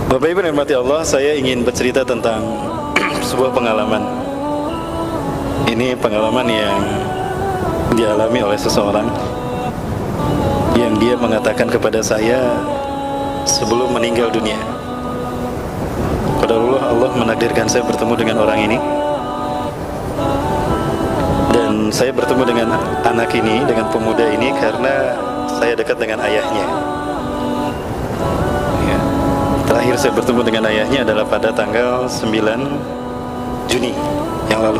Bapak Ibu yang dirahmati Allah, saya ingin bercerita tentang sebuah pengalaman. Ini pengalaman yang dialami oleh seseorang yang dia mengatakan kepada saya sebelum meninggal dunia. Qadarullah, Allah menakdirkan saya bertemu dengan orang ini, dan saya bertemu dengan anak ini, dengan pemuda ini karena saya dekat dengan ayahnya. Terakhir saya bertemu dengan ayahnya adalah pada tanggal 9 Juni yang lalu.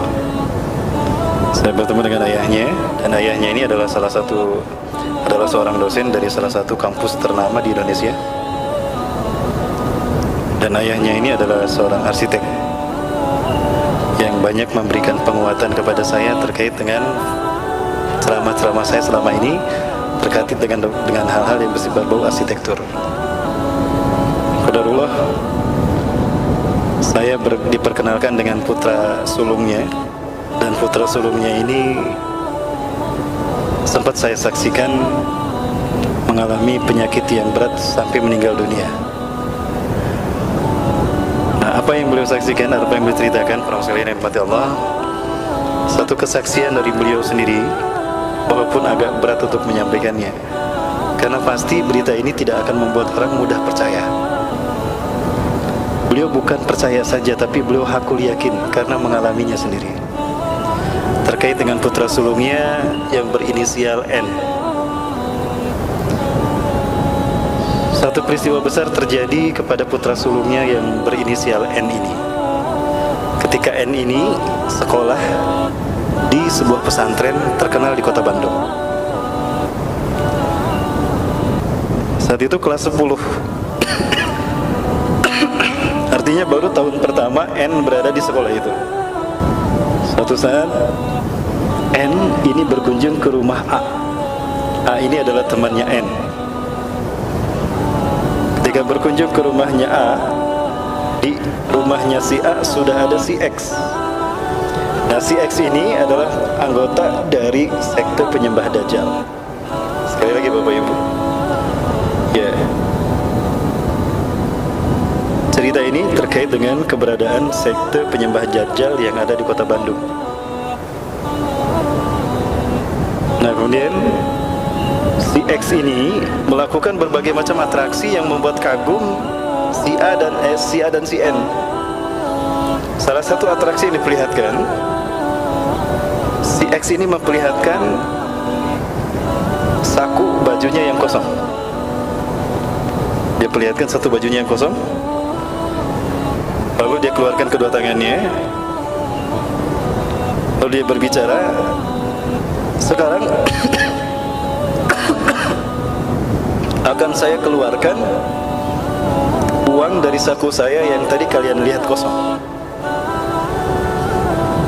Saya bertemu dengan ayahnya, dan ayahnya ini adalah seorang dosen dari salah satu kampus ternama di Indonesia. Dan ayahnya ini adalah seorang arsitek yang banyak memberikan penguatan kepada saya terkait dengan ceramah-ceramah saya selama ini terkait dengan hal-hal yang bersifat bau arsitektur. Qadarullah, saya diperkenalkan dengan putra sulungnya, dan putra sulungnya ini sempat saya saksikan mengalami penyakit yang berat sampai meninggal dunia. Nah, apa yang beliau saksikan, apa yang beliau ceritakan, para sekalian yang dirahmati Allah, satu kesaksian dari beliau sendiri, walaupun agak berat untuk menyampaikannya, karena pasti berita ini tidak akan membuat orang mudah percaya. Beliau bukan percaya saja, tapi beliau hakul yakin karena mengalaminya sendiri. Terkait dengan putra sulungnya yang berinisial N. Satu peristiwa besar terjadi kepada putra sulungnya yang berinisial N ini. Ketika N ini sekolah di sebuah pesantren terkenal di kota Bandung. Saat itu kelas 10. Artinya baru tahun pertama N berada di sekolah itu. Suatu saat N ini berkunjung ke rumah A. A ini adalah temannya N. Ketika berkunjung ke rumahnya A, di rumahnya si A sudah ada si X. Nah, si X ini adalah anggota dari sekte penyembah Dajjal. Sekali lagi Bapak Ibu, ya, cerita ini terkait dengan keberadaan sekte penyembah Dajjal yang ada di kota Bandung. Nah, kemudian si X ini melakukan berbagai macam atraksi yang membuat kagum si A dan si N. Salah satu atraksi yang diperlihatkan, si X ini memperlihatkan saku bajunya yang kosong. Dia perlihatkan satu bajunya yang kosong. Lalu dia keluarkan kedua tangannya, lalu dia berbicara, sekarang akan saya keluarkan uang dari saku saya yang tadi kalian lihat kosong.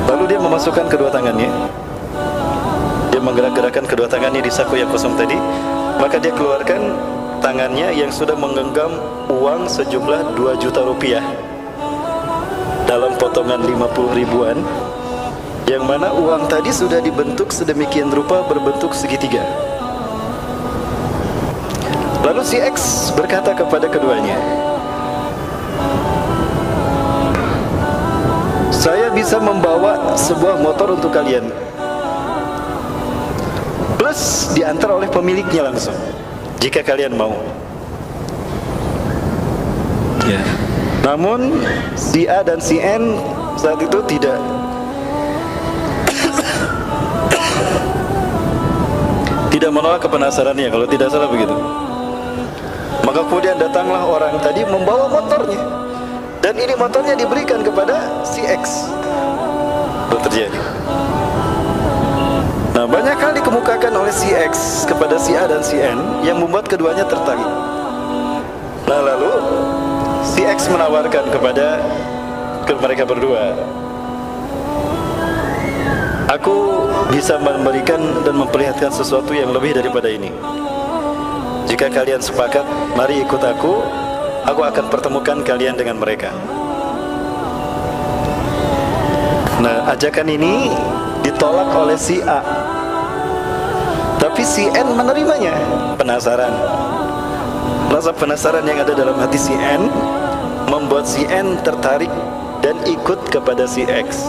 Lalu dia memasukkan kedua tangannya, dia menggerak-gerakkan kedua tangannya di saku yang kosong tadi, maka dia keluarkan tangannya yang sudah menggenggam uang sejumlah 2 juta rupiah dalam potongan 50 ribuan, yang mana uang tadi sudah dibentuk sedemikian rupa berbentuk segitiga. Lalu si X berkata kepada keduanya, saya bisa membawa sebuah motor untuk kalian, plus diantar oleh pemiliknya langsung, jika kalian mau. Ya. Namun si A dan si N saat itu tidak menolak kepenasarannya, kalau tidak salah begitu. Maka kemudian datanglah orang tadi membawa motornya, dan ini motornya diberikan kepada si X. Itu terjadi. Nah, banyak hal dikemukakan oleh si X kepada si A dan si N yang membuat keduanya tertarik. Nah, lalu si X menawarkan kepada mereka berdua, aku bisa memberikan dan memperlihatkan sesuatu yang lebih daripada ini. Jika kalian sepakat, mari ikut aku akan pertemukan kalian dengan mereka. Nah, ajakan ini ditolak oleh si A, tapi si N menerimanya. Penasaran, rasa penasaran yang ada dalam hati si N membuat si N tertarik dan ikut kepada si X.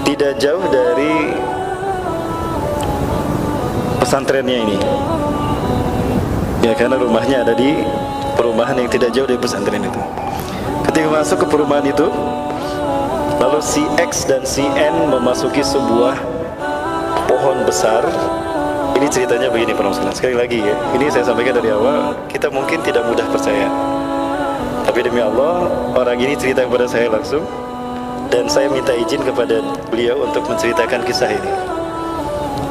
Tidak jauh dari pesantrennya ini. Ya, karena rumahnya ada di perumahan yang tidak jauh dari pesantren itu. Ketika masuk ke perumahan itu, lalu si X dan si N memasuki sebuah pohon besar. Ini ceritanya begini, para muslimin. Sekali lagi ya, ini saya sampaikan dari awal, kita mungkin tidak mudah percaya. Tapi demi Allah, orang ini cerita kepada saya langsung, dan saya minta izin kepada beliau untuk menceritakan kisah ini.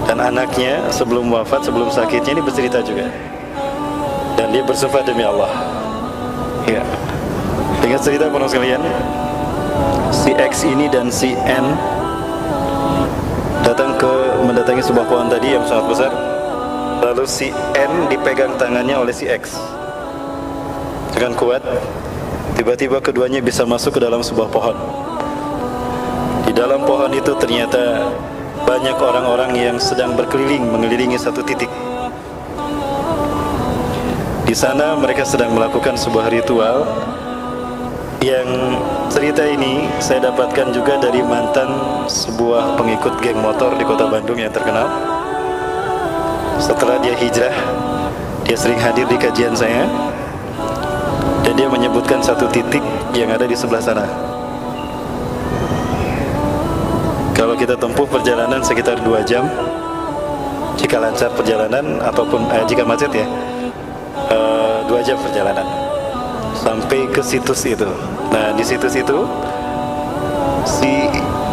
Dan anaknya sebelum wafat, sebelum sakitnya ini bercerita juga. Dan dia bersumpah demi Allah. Ya. Dengan cerita para sekalian, si X ini dan si N mendatangi sebuah pohon tadi yang sangat besar. Lalu si N dipegang tangannya oleh si X dengan kuat. Tiba-tiba keduanya bisa masuk ke dalam sebuah pohon. Di dalam pohon itu ternyata banyak orang-orang yang sedang berkeliling mengelilingi satu titik. Di sana mereka sedang melakukan sebuah ritual yang cerita ini saya dapatkan juga dari mantan sebuah pengikut geng motor di kota Bandung yang terkenal. Setelah dia hijrah, dia sering hadir di kajian saya, dan dia menyebutkan satu titik yang ada di sebelah sana. Kalau kita tempuh perjalanan sekitar 2 jam, jika lancar perjalanan ataupun jika macet ya, 2 jam perjalanan sampai ke situs itu. Nah, di situs itu si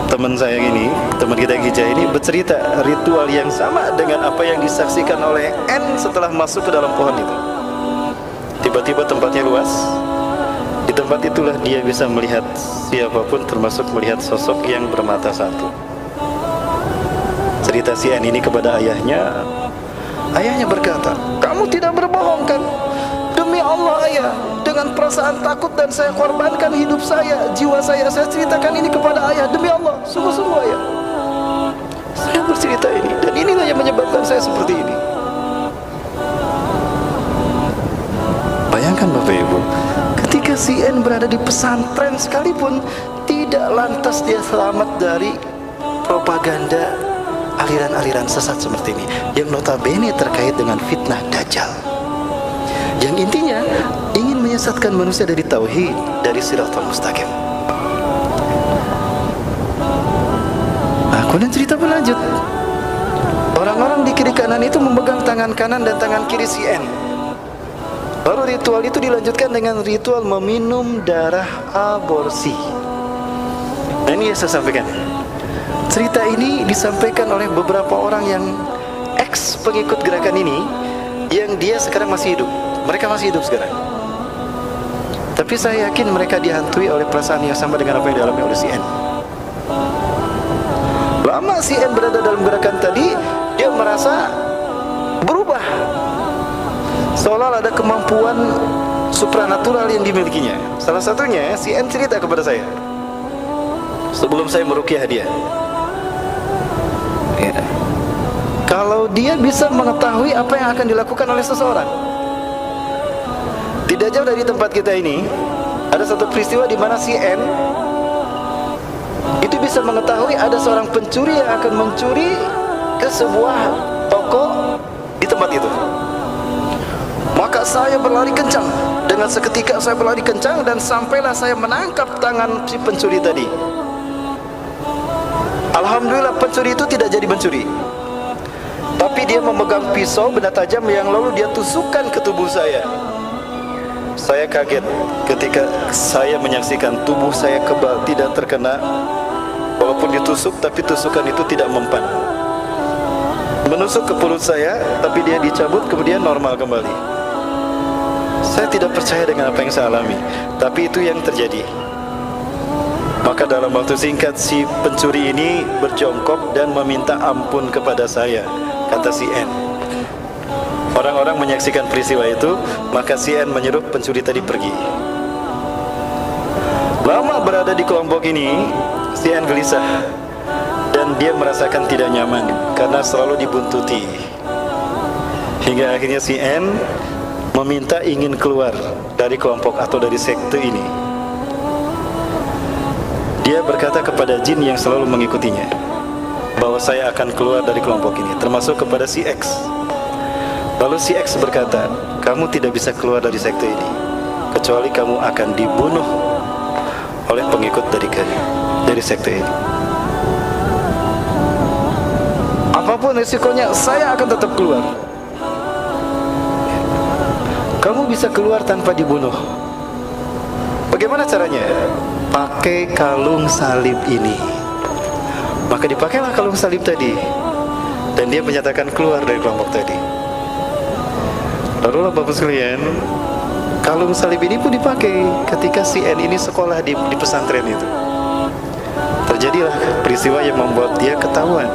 teman saya ini, teman kita yang hijrah ini bercerita ritual yang sama dengan apa yang disaksikan oleh N setelah masuk ke dalam pohon itu. Tiba-tiba tempatnya luas. Di tempat itulah dia bisa melihat siapapun, termasuk melihat sosok yang bermata satu. Cerita si N ini kepada ayahnya. Ayahnya berkata, "Kamu tidak berbohong kan? Demi Allah ayah, dengan perasaan takut dan saya korbankan hidup saya, jiwa saya ceritakan ini kepada ayah. Demi Allah, sungguh-sungguh ayah, saya bercerita ini, dan inilah yang menyebabkan saya seperti ini." Bayangkan Bapak Ibu, ketika si N berada di pesantren sekalipun, tidak lantas dia selamat dari propaganda aliran-aliran sesat seperti ini, yang notabene terkait dengan fitnah Dajjal, yang intinya ingin menyesatkan manusia dari tauhid, dari siratal mustaqim. Kemudian cerita berlanjut. Orang-orang di kiri kanan itu memegang tangan kanan dan tangan kiri si N. Lalu ritual itu dilanjutkan dengan ritual meminum darah aborsi. Nah, ini yang saya sampaikan. Cerita ini disampaikan oleh beberapa orang yang ex pengikut gerakan ini, yang dia sekarang masih hidup. Mereka masih hidup sekarang. Tapi saya yakin mereka dihantui oleh perasaan yang sama dengan apa yang dialami oleh si N. Lama si N berada dalam gerakan tadi, dia merasa berubah, seolah ada kemampuan supranatural yang dimilikinya. Salah satunya si N cerita kepada saya sebelum saya meruqyah dia. Ya. Kalau dia bisa mengetahui apa yang akan dilakukan oleh seseorang. Tidak jauh dari tempat kita ini ada satu peristiwa di mana si N itu bisa mengetahui ada seorang pencuri yang akan mencuri ke sebuah toko di tempat itu. Maka saya berlari kencang. Dengan seketika saya berlari kencang dan sampailah saya menangkap tangan si pencuri tadi. Alhamdulillah pencuri itu tidak jadi mencuri, tapi dia memegang pisau benda tajam yang lalu dia tusukkan ke tubuh saya. Saya kaget ketika saya menyaksikan tubuh saya kebal, tidak terkena, walaupun ditusuk, tapi tusukan itu tidak mempan. Menusuk ke perut saya, tapi dia dicabut kemudian normal kembali. Saya tidak percaya dengan apa yang saya alami, tapi itu yang terjadi. Maka dalam waktu singkat si pencuri ini berjongkok dan meminta ampun kepada saya, kata si N. Orang-orang menyaksikan peristiwa itu, maka si N menyuruh pencuri tadi pergi. Lama berada di kelompok ini, si N gelisah dan dia merasakan tidak nyaman karena selalu dibuntuti. Hingga akhirnya si N meminta ingin keluar dari kelompok atau dari sekte ini. Dia berkata kepada jin yang selalu mengikutinya bahwa saya akan keluar dari kelompok ini, termasuk kepada si X. Lalu si X berkata, kamu tidak bisa keluar dari sekte ini kecuali kamu akan dibunuh oleh pengikut dari sekte ini. Apapun resikonya, saya akan tetap keluar. Kamu bisa keluar tanpa dibunuh. Bagaimana caranya? Pakai kalung salib ini. Maka dipakailah kalung salib tadi, dan dia menyatakan keluar dari kelompok tadi. Lalu Bapak sekalian, kalung salib ini pun dipakai ketika si N ini sekolah di pesantren itu. Terjadilah peristiwa yang membuat dia ketahuan.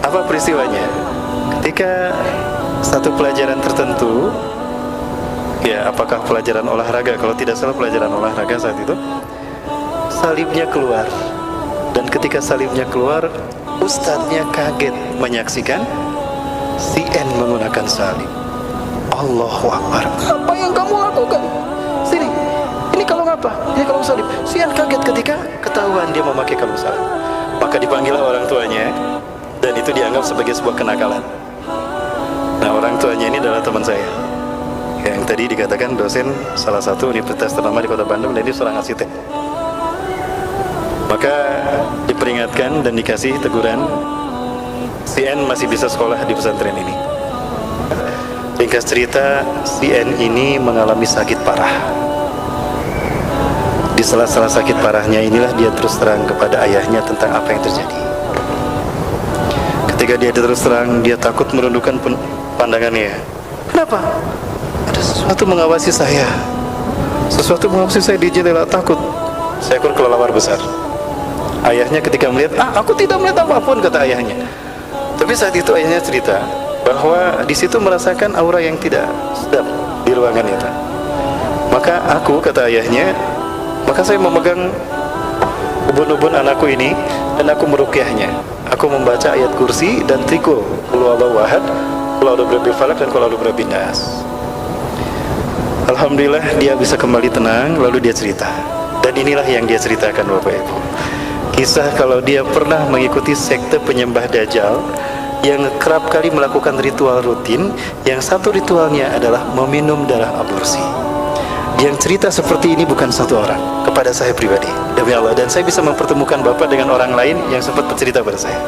Apa peristiwanya? Ketika satu pelajaran tertentu, ya apakah pelajaran olahraga, kalau tidak salah pelajaran olahraga saat itu, salibnya keluar. Dan ketika salibnya keluar, ustadznya kaget menyaksikan si N menggunakan salib. Allahu Akbar. Apa yang kamu lakukan? Sini, ini kalung apa? Ini kalung salib. Si N kaget ketika ketahuan dia memakai kalung salib. Maka dipanggil orang tuanya, dan itu dianggap sebagai sebuah kenakalan. Nah, orang tuanya ini adalah teman saya, yang tadi dikatakan dosen salah satu universitas ternama di kota Bandung, dan ini seorang arsitek. Maka diperingatkan dan dikasih teguran, si N masih bisa sekolah di pesantren ini. Ringkas cerita, si N ini mengalami sakit parah. Di sela-sela sakit parahnya inilah dia terus terang kepada ayahnya tentang apa yang terjadi. Ketika dia terus terang, dia takut merundukkan pandangannya. Kenapa? Ada sesuatu mengawasi saya. Sesuatu mengawasi saya di jendela. Takut seekor kelelawar besar. Ayahnya ketika melihat, aku tidak melihat apapun, kata ayahnya. Tapi saat itu ayahnya cerita bahwa di situ merasakan aura yang tidak sedap di ruangan itu. Maka aku, kata ayahnya, maka saya memegang ubun-ubun anakku ini dan aku meruqyahnya. Aku membaca ayat kursi dan triko, Qul huwallahu ahad, Qul a'udzu birabbil falaq, dan Qul a'udzu birabbin nas. Alhamdulillah dia bisa kembali tenang. Lalu dia cerita, dan inilah yang dia ceritakan Bapak Ibu. Kisah kalau dia pernah mengikuti sekte penyembah Dajjal yang kerap kali melakukan ritual rutin, yang satu ritualnya adalah meminum darah aborsi. Yang cerita seperti ini bukan satu orang, kepada saya pribadi, demi Allah. Dan saya bisa mempertemukan Bapak dengan orang lain yang sempat bercerita pada saya.